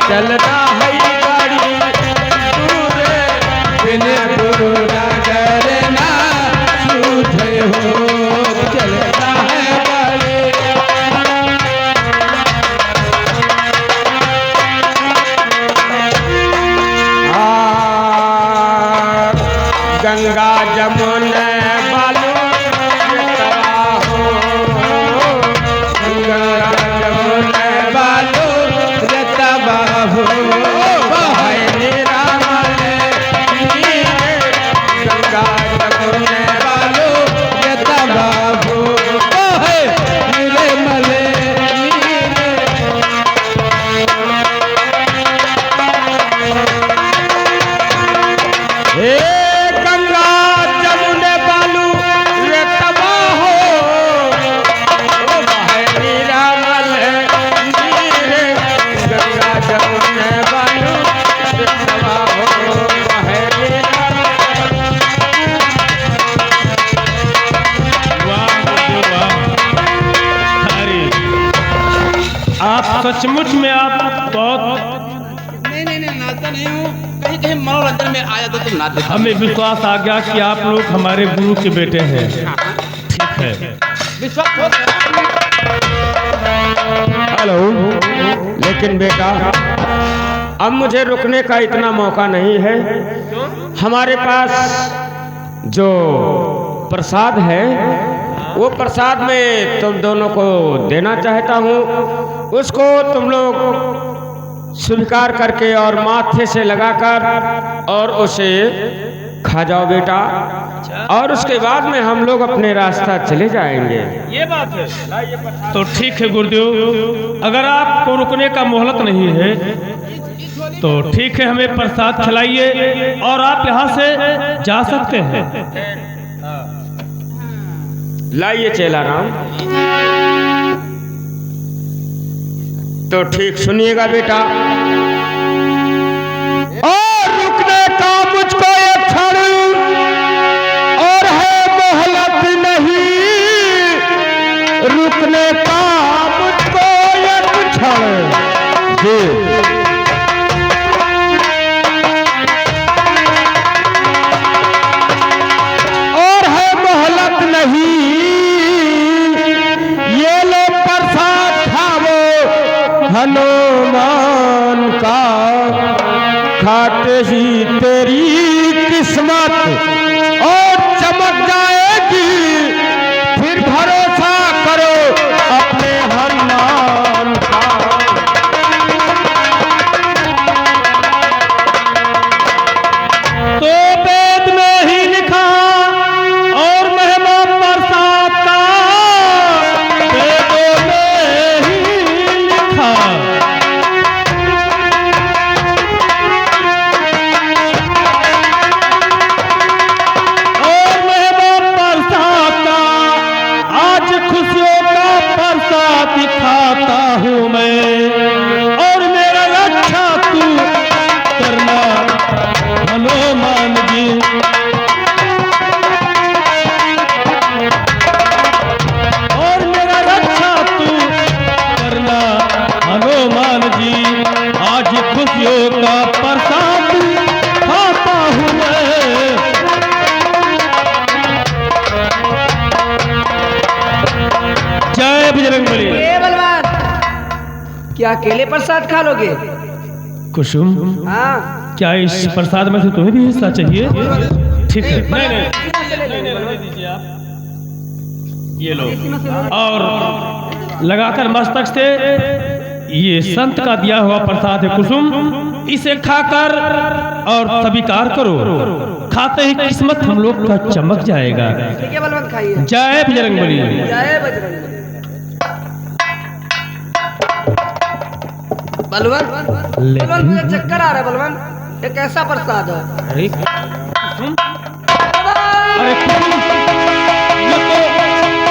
चलता है गाड़ी दूर बिन दूरा करना सूझे हो चलता है गाड़ी। गंगा जमुना बालू हो गंगा जमुना बालू रतबा हो बहाय निरामल गंगा जमुना बालू रतबा हो बहाय निर्मल सचमुच में आप बहुत नहीं नाचता नहीं हूँ, कहीं कहीं मनोरंजन में आया तो तुम नाच देते। हमें विश्वास आ गया कि आप लोग हमारे गुरु के बेटे हैं। ठीक है, विश्वास हो हेलो। लेकिन बेटा अब मुझे रुकने का इतना मौका नहीं है। हमारे पास जो प्रसाद है वो प्रसाद में तुम दोनों को देना चाहता हूँ। उसको तुम लोग स्वीकार करके और माथे से लगाकर और उसे खा जाओ बेटा। और उसके बाद में हम लोग अपने रास्ता चले जाएंगे। ये बात है। तो ठीक है गुरुदेव, अगर आपको रुकने का मोहलत नहीं है तो ठीक है, हमें प्रसाद खिलाइए और आप यहाँ से जा सकते हैं। लाइए चेला राम। तो ठीक सुनिएगा बेटा, और रुकने का मुझको एक क्षण और है मोहलत नहीं, रुकने का मुझको एक क्षण जी। और है मोहलत नहीं, ये लो प्रसाद खाओ हनुमान का, खाते ही तेरी किस्मत और चमक जाएगी, फिर भरोसा करो अपने हनुमान का। तो वेद में ही लिखा और महिमा प्रसाद का, वेदों में ही लिखा। और महिमा प्रसाद का, आज खुशियों का प्रसाद दिखाता हूँ मैं, और मेरा रक्षा तू करना हनुमान जी। और मेरा रक्षा तू करना हनुमान जी, आज खुशियों का प्रसाद खाता हूँ मैं। जय बजरंगबली। बलवान, क्या अकेले प्रसाद खा लोगे? कुसुम, हाँ, क्या इस प्रसाद में से तुम्हें भी हिस्सा चाहिए? ठीक है, नहीं दीजिए आप, ये लो। और लगाकर मस्तक से, ये संत का दिया हुआ प्रसाद है कुसुम, इसे खाकर और स्वीकार करो। खाते ही किस्मत हम लोग का चमक जाएगा। ठीक है बलवंत, खाइए। जय बजरंगबली। जय बजरंग। बलवंत, बलवंत मुझे चक्कर आ रहा है बलवंत, ये कैसा प्रसाद है? अरे कुसुम, अरे कुसुम,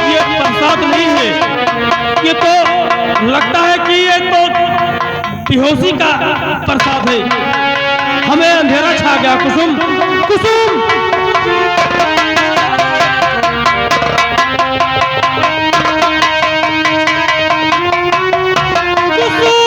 ये प्रसाद नहीं है, ये तो लगता है कि ये तो बेहोशी का प्रसाद है। हमें अंधेरा छा गया कुसुम, कुसुम। कुसुम!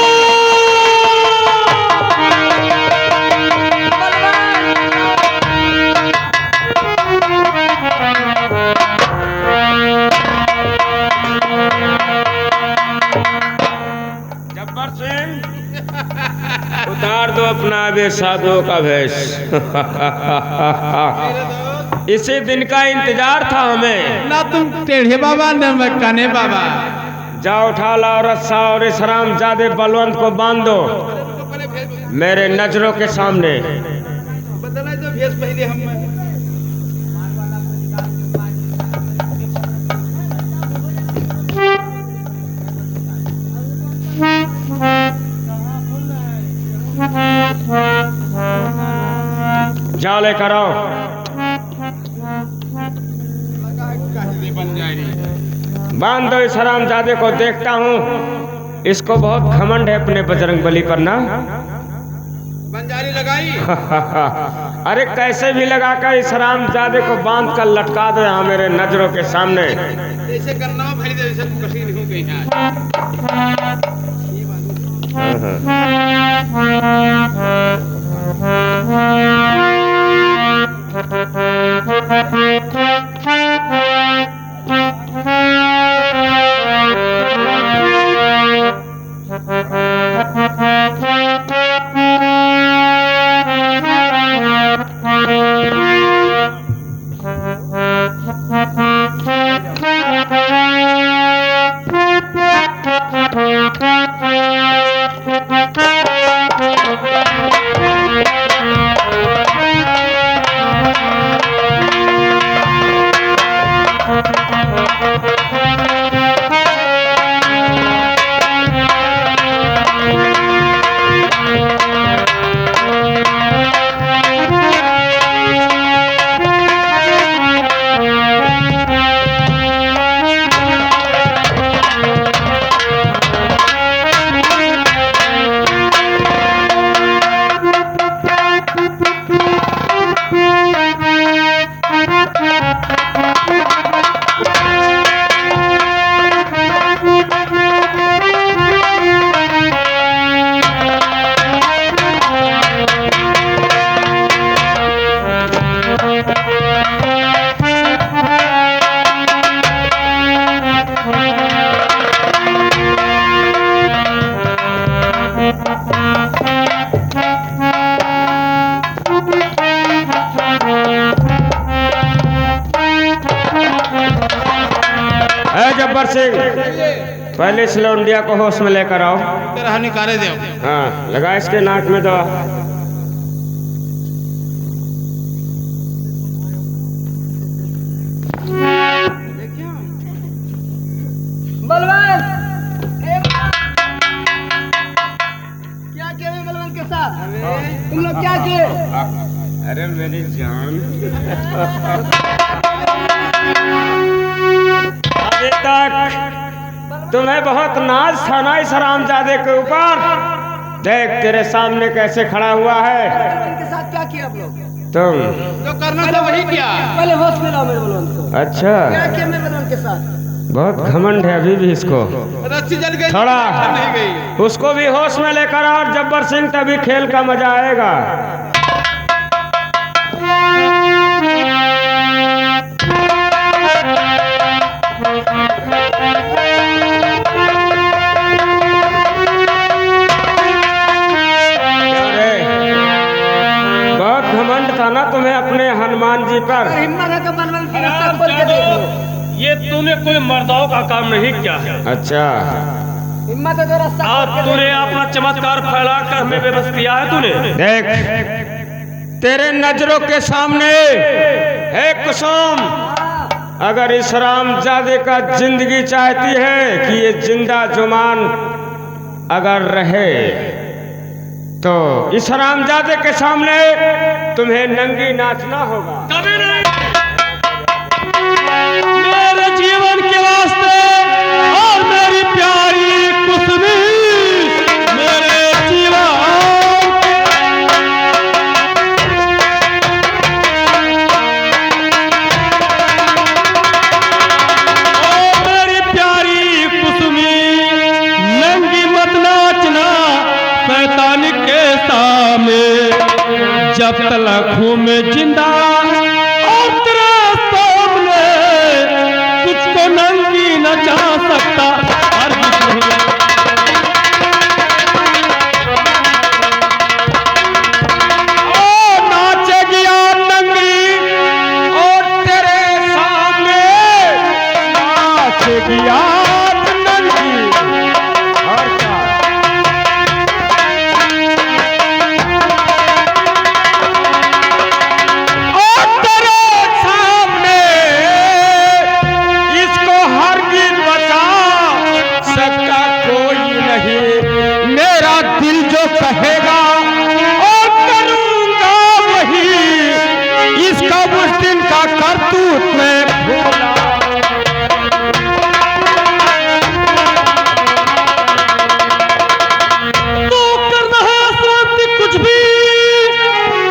गब्बर सिंह, उतार दो अपना अबे साधुओं का भेष। इसी दिन का इंतजार था हमें। ना तुम टेढ़े बाबा न मैं काने बाबा। जाओ उठा लाओ रस्सा और इस हरामजादे बलवंत को बांध दो मेरे नजरों के सामने। बदला जो भेष पहले हम जाओ लेकर आओ। बन जाएगी। बांध दो इस हरामजादे को, देखता हूँ इसको बहुत घमंड है अपने बजरंगबली पर ना। बंजारी लगाई। अरे कैसे भी लगाकर इस हरामजादे को बांध कर लटका दो यहाँ मेरे नजरों के सामने। ऐसे करना हो भरी जैसे कसी नहीं हो गई है। गब्बर सिंह, पहले इस लौंडिया को होश में लेकर आओ। तेरा निकाले दो। हाँ, लगा इसके नाक में दवा। बलवान क्या किया बलवान के साथ? तुम लोग क्या किए? अरे मेरी जान, अभी तक तुम्हें बहुत नाज था ना इस हरामजादे के ऊपर। देख तेरे सामने कैसे खड़ा हुआ है। बलवान के साथ क्या किया आप लोग? तुम जो करना था वही किया। पहले होश में लाओ मेरे बलवान को। अच्छा, क्या किया मेरे बलवान के साथ? बहुत घमंड है अभी भी इसको। रस्सी जल गई। थोड़ा नहीं गई। उसको भी होश में लेकर आओ जब्बर सिंह, तभी खेल का मजा आएगा। बहुत घमंड था ना तुम्हें अपने हनुमान जी पर। हिम्मत है तो बलवान की रास्ता खोल के देखो। ये तूने कोई मर्दाओं का काम नहीं किया है। अच्छा, हिम्मत है तो रास्ता आज खोल के तूने देखो। अपना चमत्कार फैला कर हमें बेबस किया है तूने। देख तेरे नजरों के सामने है कुसुम, अगर इस हरामजादे का जिंदगी चाहती है कि ये जिंदा जुबान अगर रहे तो इस हरामजादे के सामने तुम्हें नंगी नाचना होगा। कभी नहीं। मेरे जीवन के वास्ते और मेरी प्यारी कुसुमी, मेरे जीवन मेरी प्यारी कुसुमी, नंगी मत नाचना शैतान के सामने। जब तक हूँ मैं जिंदा और तेरे सामने तुझको नंगी न जा सकता। हर कहेगा और करूंगा वही, इसका उस दिन का करतूत मैं भूला। तू करना है शांति कुछ भी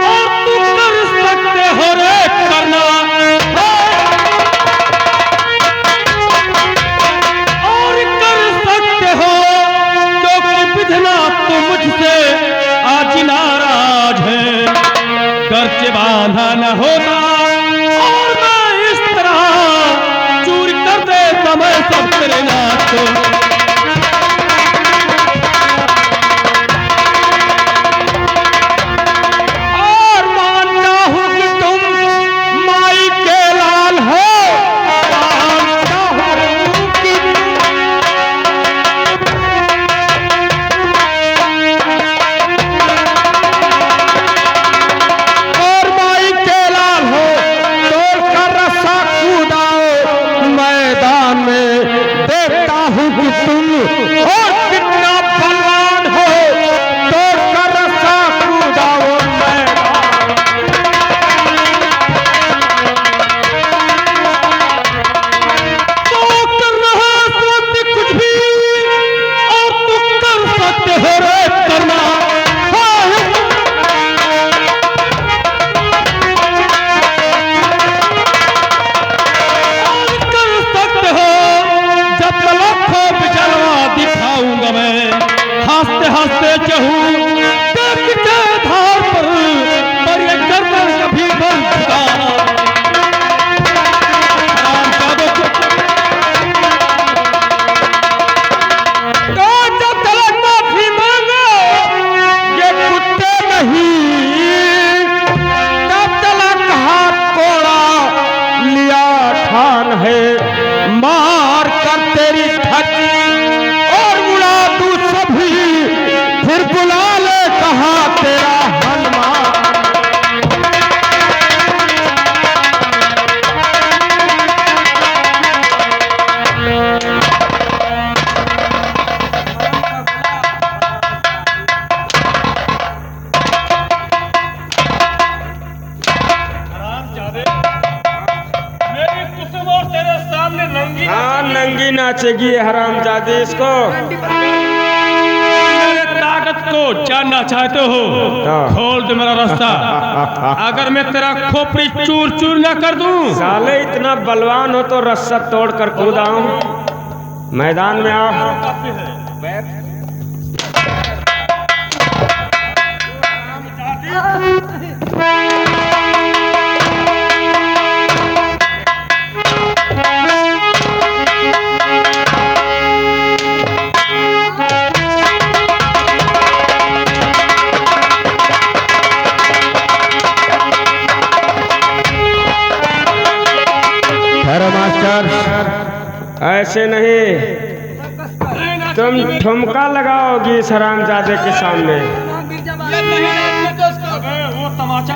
और तू कर सकते हो रे करना, और कर सकते हो क्योंकि विधना तो मुझसे आज नाराज है। गर्ज बांधा न होता और मैं इस तरह चूर कर देता मैं सब तेरे नाथ को। हाँ नंगी नाचेगी हरामजादी इसको। मेरे ताकत को जानना चाहते हो खोल दो मेरा रास्ता, अगर मैं तेरा खोपड़ी चूर चूर ना कर दूं। साले इतना बलवान हो तो रस्सा तोड़ कर कूद आऊं, मैदान में आओ। मास्टर ऐसे नहीं, तुम ठुमका लगाओगी इस हरामजादे के सामने। वो तमाचा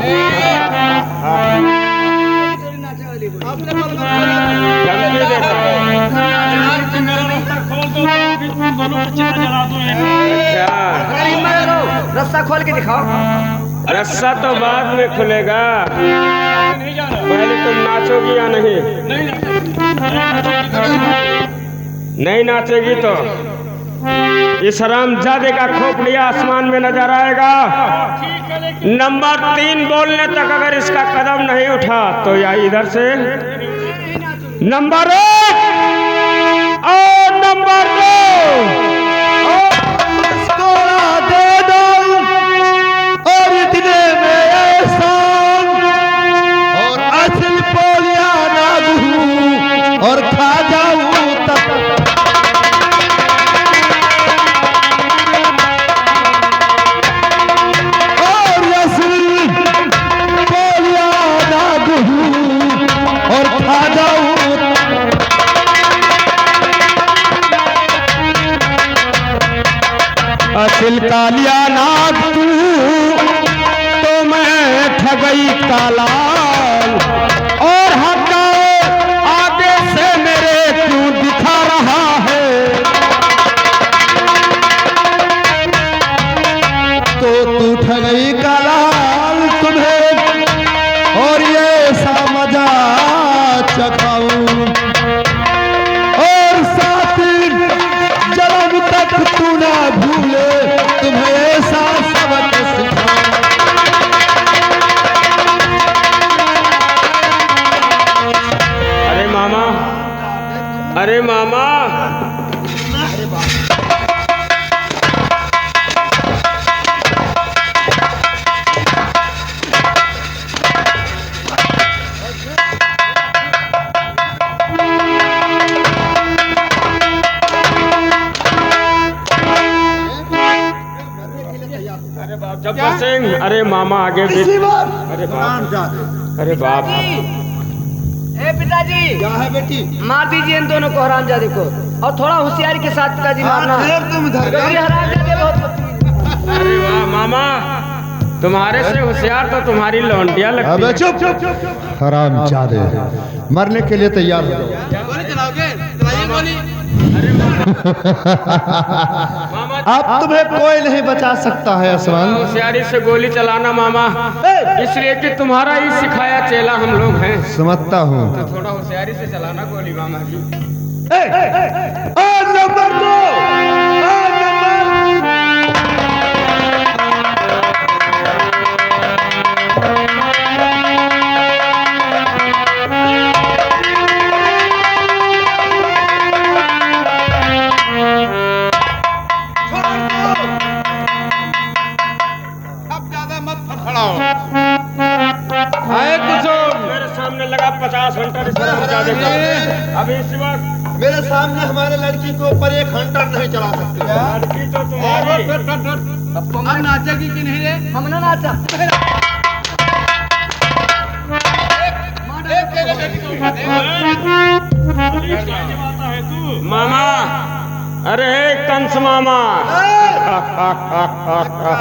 रस्सा खोल के दिखाओ। रस्सा तो बाद में खुलेगा, पहले तुम नाचोगी या नहीं? नहीं नाचेगी तो इस हरामजादे का खोपड़िया आसमान में नजर आएगा। नंबर 3 बोलने तक अगर इसका कदम नहीं उठा तो या इधर से नंबर 1 और नंबर 2 दे दो और इतने में ऐसा और असली पोलिया ना दूं और खा जाऊं तब और असली पोलिया ना दूं और खा जाऊं। असिल कालिया नाग तू तो मैं ठगई काला और हटाओ आगे से मेरे क्यों दिखा रहा है। तू ठगई का लाल तुम्हें और ये सा मजा चखाऊं और साथ जन्म तक तू ना भूले तुम्हें ऐसा सबक सिखाऊं। अरे मामा, अरे मामा, जब्बार सिंह, अरे मामा आगे भी, अरे बाप, अरे बाप, ए पिताजी क्या है बेटी? मार दीजिए इन दोनों को हरामजादे को, और थोड़ा होशियारी के साथ पिताजी मारना। तुम गगरी हरामजादे बहुत अरे वाह मामा, तुम्हारे से होशियार तो तुम्हारी लौंडिया लगती अबे है। चुप हराम जादे, मरने के लिए तैयार हो जाओ। गोली चलाओगे? चलाइए गोली। मामा अब तुम्हें कोई नहीं बचा सकता है आसमान। होशियारी से गोली चलाना मामा, इसलिए कि तुम्हारा ही सिखाया चेला हम लोग हैं। समझता हूँ। तो थोड़ा होशियारी से चलाना गोली मामा जी। नंबर 2 अब ज्यादा मत फड़फड़ाओ। आए कुछ मेरे सामने लगा 50 घंटा अभी इस वक्त मेरे सामने हमारे लड़की को ऊपर 1 घंटा नहीं चला सकते। लड़की तो तुम्हारी, अब नाचेगी कि नहीं रे? हम ना नाचा। मामा, अरे कंस मामा,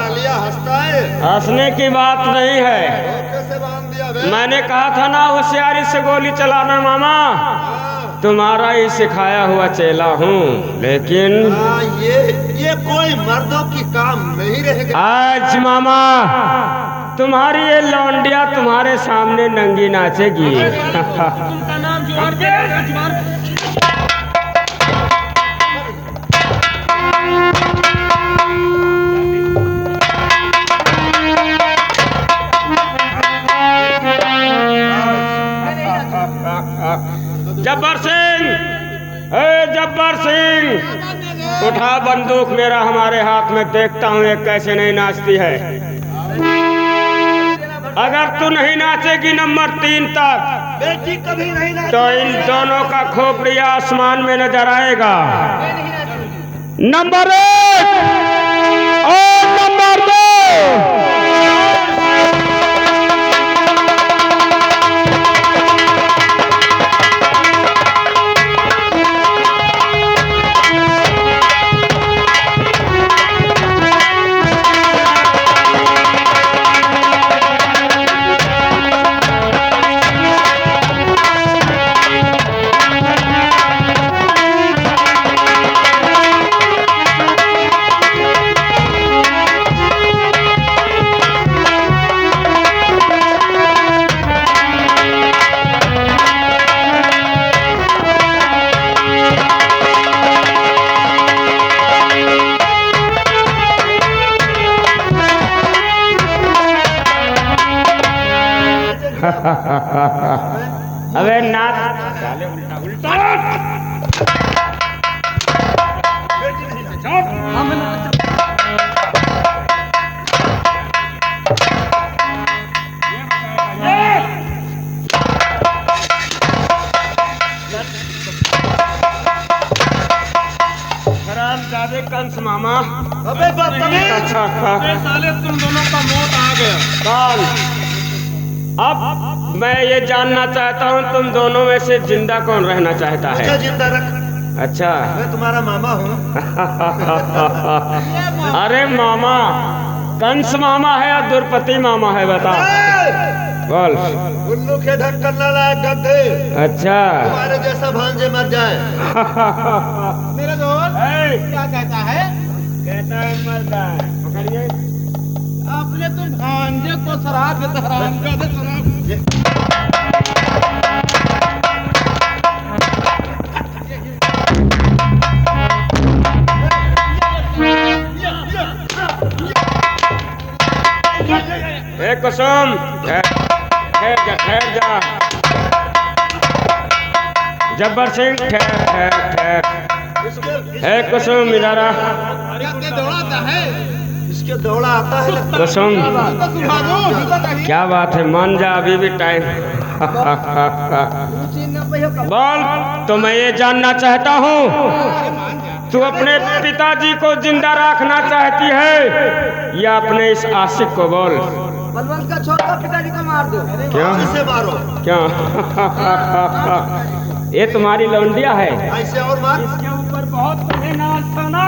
लिया हंसता है, हंसने की बात नहीं है। कैसे बांध दिया बे? मैंने कहा था ना होशियारी से गोली चलाना मामा, तुम्हारा ही सिखाया हुआ चेला हूँ, लेकिन ये कोई मर्दों की काम नहीं रहेगा। आज मामा तुम्हारी ये लौंडिया तुम्हारे सामने नंगी नाचेगी। जब्बार सिंह, जब्बार सिंह, उठा बंदूक मेरा हमारे हाथ में, देखता हूँ ये कैसे नहीं नाचती है। अगर तू नहीं नाचेगी नंबर 3 तक, बेटी कभी नहीं तो इन दोनों का खोपड़िया आसमान में नजर आएगा। नंबर 1 और नंबर 2। अबे नाच साले, उल्टा उल्टा हरामजादे कंस मामा। अबे बदतमीज! अच्छा साले तुम दोनों का मौत आ गया। कौन? अब मैं ये जानना चाहता हूँ तुम दोनों में से जिंदा कौन रहना चाहता मुझे है? जिंदा रख, अच्छा। मैं तुम्हारा मामा हूँ। अरे मामा, कंस मामा है या द्रौपदी मामा है बता। बोल। उल्लू के ढक्कन ना लाए गधे, अच्छा। तुम्हारे जैसा भांजे मर जाए। मेरे दोस्त क्या कहता है? कहता है मर जाए। पकड़िए। ये तो भांजे को शराब देता हराम का दे शराब ए कुसुम ठहर जा जब्बर सिंह ठहर है कुसुम इधर आ क्या दौड़ाता है इसके दौड़ा आता है लगता कुसुम तो सुना दो क्या बात है मान जा अभी भी टाइम बोल तो मैं ये जानना चाहता हूँ तू अपने पिताजी को जिंदा रखना चाहती है या अपने इस आशिक को बोल बलवंत का छोटा पिताजी को मार दो क्यों ऐसे मारो क्यों ये तुम्हारी लौंडिया है ऐसे और मार इसके ऊपर बहुत कभी नाच था ना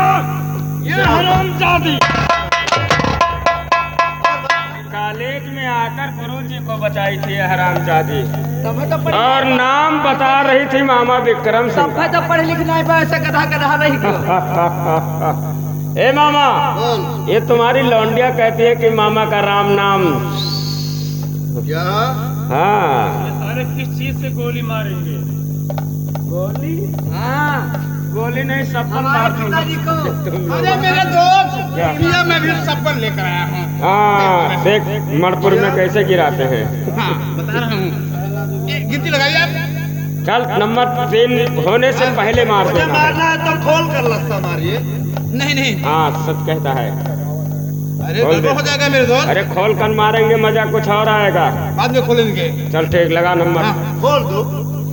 ये हरामजादी कॉलेज में आकर गुरुजी को बचाई थी ये हरामजादी और नाम बता रही थी मामा विक्रम सिंह तो पढ़े लिखना है ऐसे गधा गधा नहीं क्यों ए मामा ये तुम्हारी लौंडिया कहती है कि मामा का राम नाम क्या हाँ अरे किस चीज से गोली मारेंगे? गोली हाँ गोली नहीं सब हमारे पिताजी को अरे मेरे दोस्त क्या? भैया मैं भी सफर लेकर आया हूँ हाँ देख मणिपुर में कैसे गिराते हैं हाँ बता रहा हूँ गिनती लगाइए आप चल नंबर 3 होने से पहले मार मुझे देना मारना है तो खोल कर लस्सा मारिए नहीं नहीं हाँ सच कहता है अरे खोल दे। गड़बड़ हो जाएगा मेरे दोस्त अरे खोल कर मारेंगे मजा कुछ और आएगा बाद में खोलेंगे चल ठीक लगा नंबर हाँ। खोल दो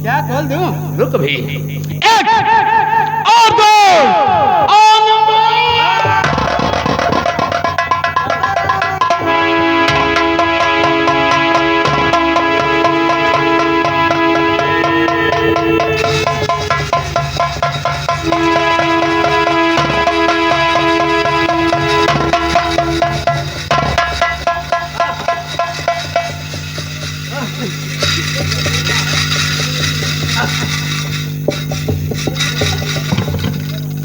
क्या खोल दूं रुक भी और दो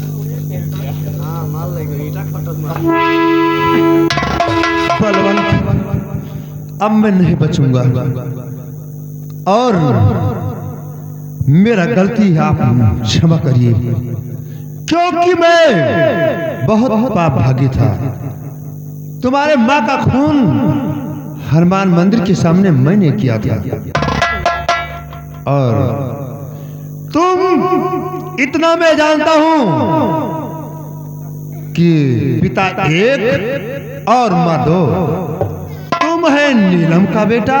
हाँ मार लेंगे ईटा खटक मार बलवंत अब मैं नहीं बचूंगा और मेरा गलती आप क्षमा करिए क्योंकि मैं बहुत पापभागी था तुम्हारे माँ का खून हनुमान मंदिर के सामने मैंने किया था और तुम इतना मैं जानता हूं कि पिता एक और माँ दो तुम है नीलम का बेटा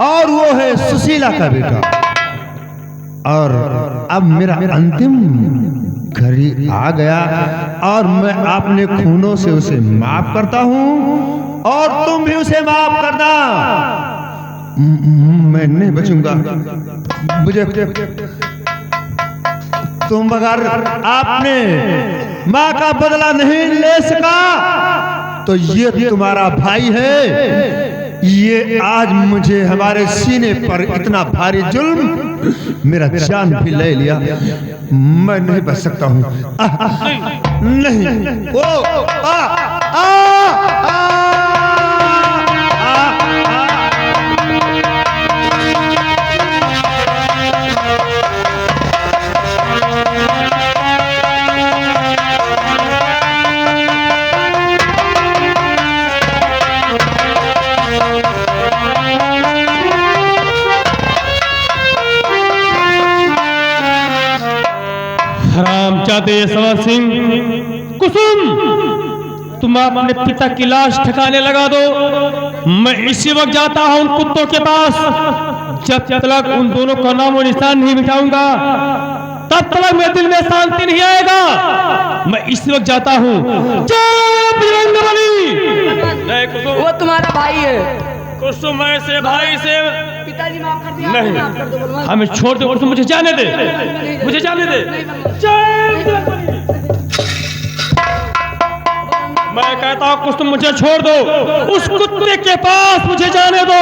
और वो है सुशीला का बेटा और अब मेरा अंतिम घड़ी आ गया और मैं अपने खूनों से उसे माफ करता हूं और तुम भी उसे माफ करना मैं नहीं बचूंगा मुझे तुम अगर आपने माँ का बदला नहीं ले सका तो ये तुम्हारा भाई है ये आज मुझे हमारे सीने पर इतना भारी जुल्म मेरा जान भी ले लिया मैं नहीं बच सकता हूँ नहीं ओ आ आ आ हरामजादे सवर सिंह कुसुम तुम अपने पिता की लाश ठिकाने लगा दो मैं इसी वक्त जाता हूं उन कुत्तों के पास जब तक उन दोनों का नाम और निशान नहीं मिटाऊंगा तब तक मेरे दिल में शांति नहीं आएगा मैं इसी वक्त जाता हूं जय बजरंगबली। नहीं कुसुम वो तुम्हारा भाई है कुसुम ऐसे भाई से पिताजी माफ कर दिया नहीं। माफ कर दो बलवंत हमें छोड़ दे कुसुम मुझे जाने दे मुझे जाने दे जय बजरंगबली। मैं कहता हूँ कुछ तुम मुझे छोड़ दो उस कुत्ते के पास मुझे जाने दो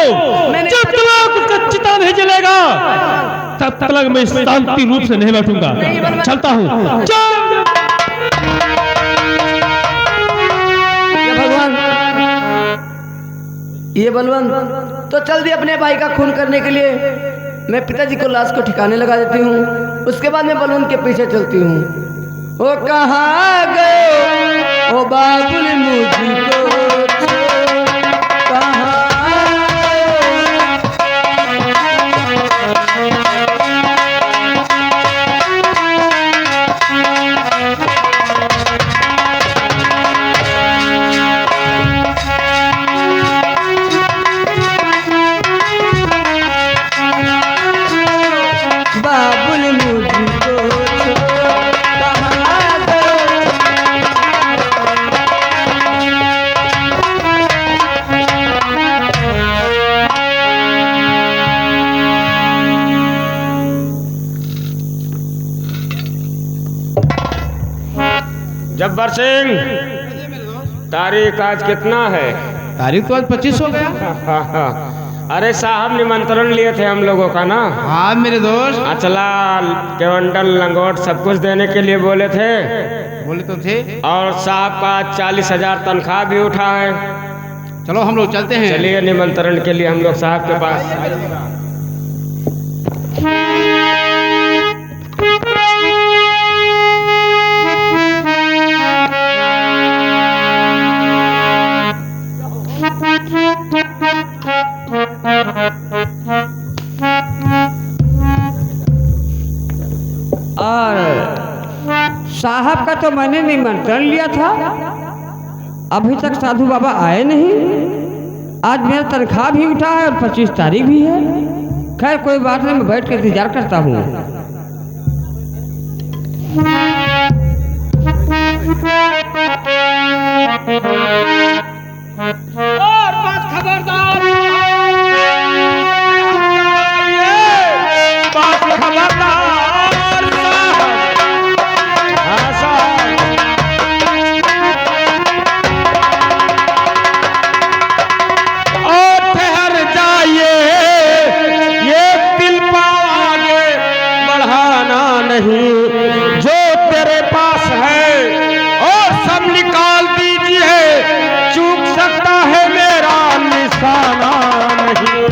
जब तक उसका चिता नहीं जलेगा तब तक मैं शांति रूप से नहीं बैठूंगा चलता हूँ ये भगवान ये बलवंत तो चल दिए अपने भाई का खून करने के लिए। मैं पिताजी को लाश को ठिकाने लगा देती हूँ, उसके बाद मैं बलवंत के पीछे चलती हूँ। ओ कहाँ गए ओ बाबुल मुझको कहाँ बाबुल मुझको कहाँ गए। जब्बर सिंह, तारीख आज कितना है? तारीख तो आज 25 हो गया। अरे साहब निमंत्रण लिए थे हम लोगों का ना। हाँ मेरे दोस्त, अचला केवंडल लंगोट सब कुछ देने के लिए बोले थे, बोले तो थे। और साहब का 40,000 तनख्वाह भी उठा है। चलो हम लोग चलते हैं। चलिए निमंत्रण के लिए हम लोग साहब के पास। और साहब का तो मैंने निमंत्रण लिया था, अभी तक साधु बाबा आए नहीं। आज मेरा तनख्वाह भी उठा है और 25 तारीख भी है। खैर कोई बात नहीं, मैं बैठ कर इंतजार करता हूँ। जो तेरे पास है और सब निकाल दीजिए, चूक सकता है मेरा निशाना नहीं।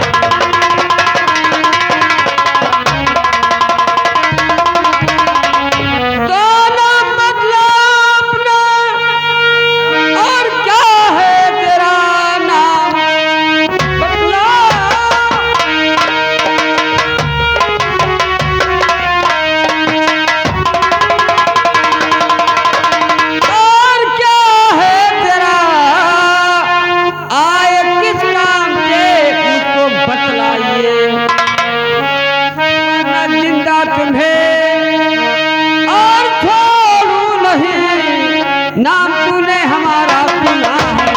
और क्या है तेरा नाम बतला। और क्या है तेरा, आए किस काम से मुझको बतलाइए। मैं जिंदा तुम्हें और छोड़ू नहीं, नाम तूने हमारा सुना है।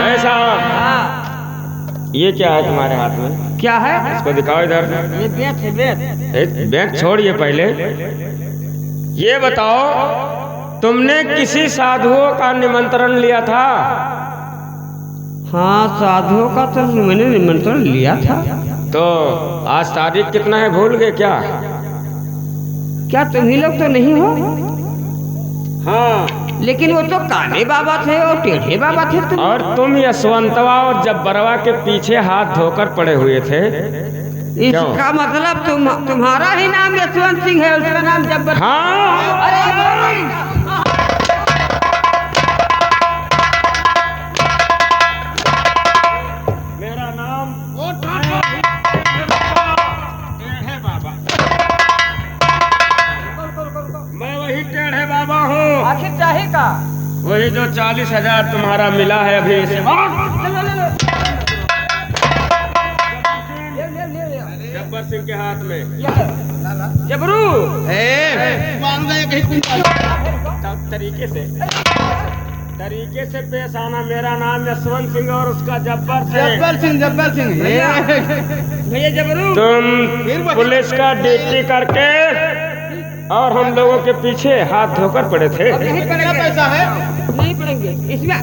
ऐसा ये क्या है तुम्हारे हाथ में? क्या है? इसको दिखाओ इधर। ये बेत है, बेत। बैंक छोड़िए पहले, ये बताओ तुमने किसी साधुओं का निमंत्रण लिया था? हाँ साधुओं का तो मैंने निमंत्रण लिया था। तो आज तारीख कितना है भूल गए क्या? क्या तुम ही लोग तो नहीं हो? हाँ। लेकिन वो तो काले बाबा थे और टेढ़े बाबा थे तुम। और तुम यशवंतवा और जब्बरवा के पीछे हाथ धोकर पड़े हुए थे। इसका मतलब तुम्हारा ही नाम यशवंत सिंह है, उसका नाम जब्बर। हाँ। अरे मेरा नाम मैं वही टेढ़े बाबा हूँ, आखिर चाहे का वही जो 40,000 तुम्हारा मिला है अभी से। जब्बर सिंह के हाथ में। जबरू मान गए कहीं तरीके से पेश आना। मेरा नाम यशवंत सिंह और उसका जब्बर सिंह। जब्बर सिंह भैया जबरू, तुम पुलिस का ड्यूटी करके और हम लोगों के पीछे हाथ धोकर पड़े थे। क्या पैसा है? नहीं पड़ेंगे इसमें।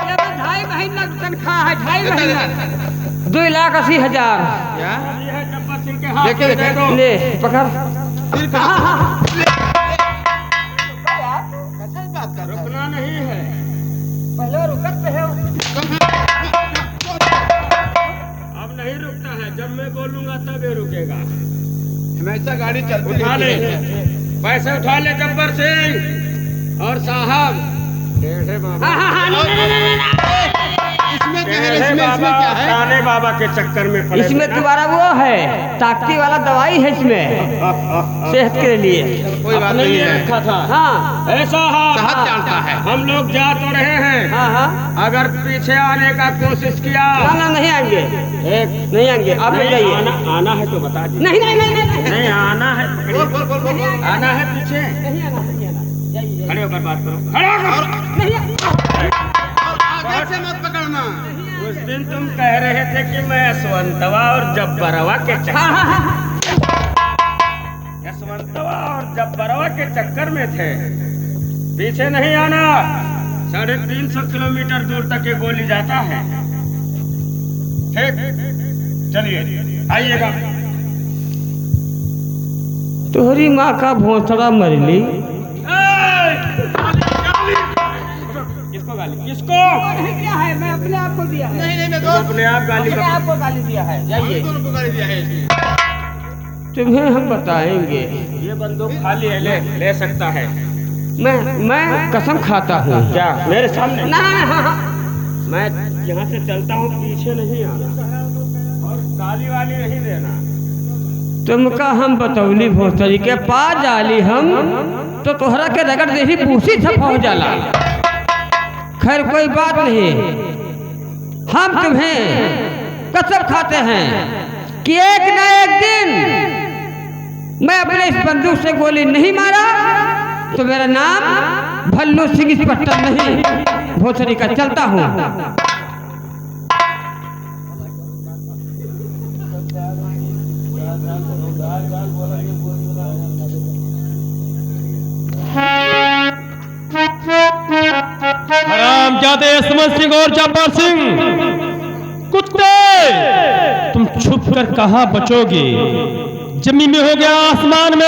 2.5 महीना तनख्वाह है, 2.5 महीना 2,80,000। क्या? ये है जब्बर सिंह के हाथ देखिए, में, दे दो। ले पकड़। सिर कहाँ कैसा बात कर रहा है? रुकना नहीं है। पहले रुकत पे है। अब नहीं रुकता है, जब मैं बोलूंगा तब ये रुकेगा। हमेशा गाड़ी चलती उठा ले, रहती है। पैसे उठा ले गब्बर सिंह और साहब। टेढ़े बाबा, इसमें क्या है? टेढ़े इसमें बाबा क्या है? ताने बाबा के चक्कर में पड़े। इसमें तुम्हारा वो है, ताकती वाला दवाई है इसमें, सेहत के लिए। कोई बात अपने नहीं लिए है। रखा था। हाँ ऐसा साहब जानता है। हम लोग जा तो रहे हैं, हाँ हाँ। अगर पीछे आने का कोशिश किया ना नहीं आएंगे, एक नहीं आएंगे, आप ले नहीं, जाइए। आना है तो बता दीजिए। नहीं नहीं नहीं नहीं नहीं आना है, बोल बोल बोल बोल बोल। आना है पीछे। नहीं आना, नहीं आना। जाइए, खड़े होकर बात करो, खड़े होकर। और आगे से मत पकड़ना। उस दिन तुम कह रहे थे कि मैं यशवंतवा और जब्बरवा के हाँ चक्कर हाँ हाँ। यशवंतवा और जब्बरवा के चक्कर में थे। पीछे नहीं आना, 350 किलोमीटर दूर तक ये गोली जाता है। ठीक, चलिए आइएगा। तोहरी माँ का भोसड़ा मरली। किसको गाली? किसको? क्या है, मैं अपने आप को दिया है, नहीं नहीं मैं तुम अपने आप गाली अपने कर। आप को गाली दिया है। जाइए, दोनों को गाड़ी दिया है इसने। तुम्हें हम बताएंगे। ये बंदूक खाली है, ले सकता है। मैं कसम खाता हूँ। क्या मेरे सामने? ना हाँ हाँ। मैं यहाँ से चलता हूँ, पीछे नहीं आना और गाली वाली नहीं देना। तुमका हम बतौली भोसड़ी के पास जाली हम तो तोहरा के रगड़ देही पूसी छप हो जाला। खैर कोई बात नहीं, हम तुम्हें कसम खाते हैं कि एक न एक दिन मैं अपने इस बंदूक से गोली नहीं मारा तो मेरा नाम भल्लू सिंह इंस्पेक्टर नहीं भोसड़ी का चलता हूँ। हरामजादे यशवंत सिंह और जब्बार सिंह, कुत्ते, तुम छुप कर कहाँ बचोगे? जमीन में हो गया आसमान में।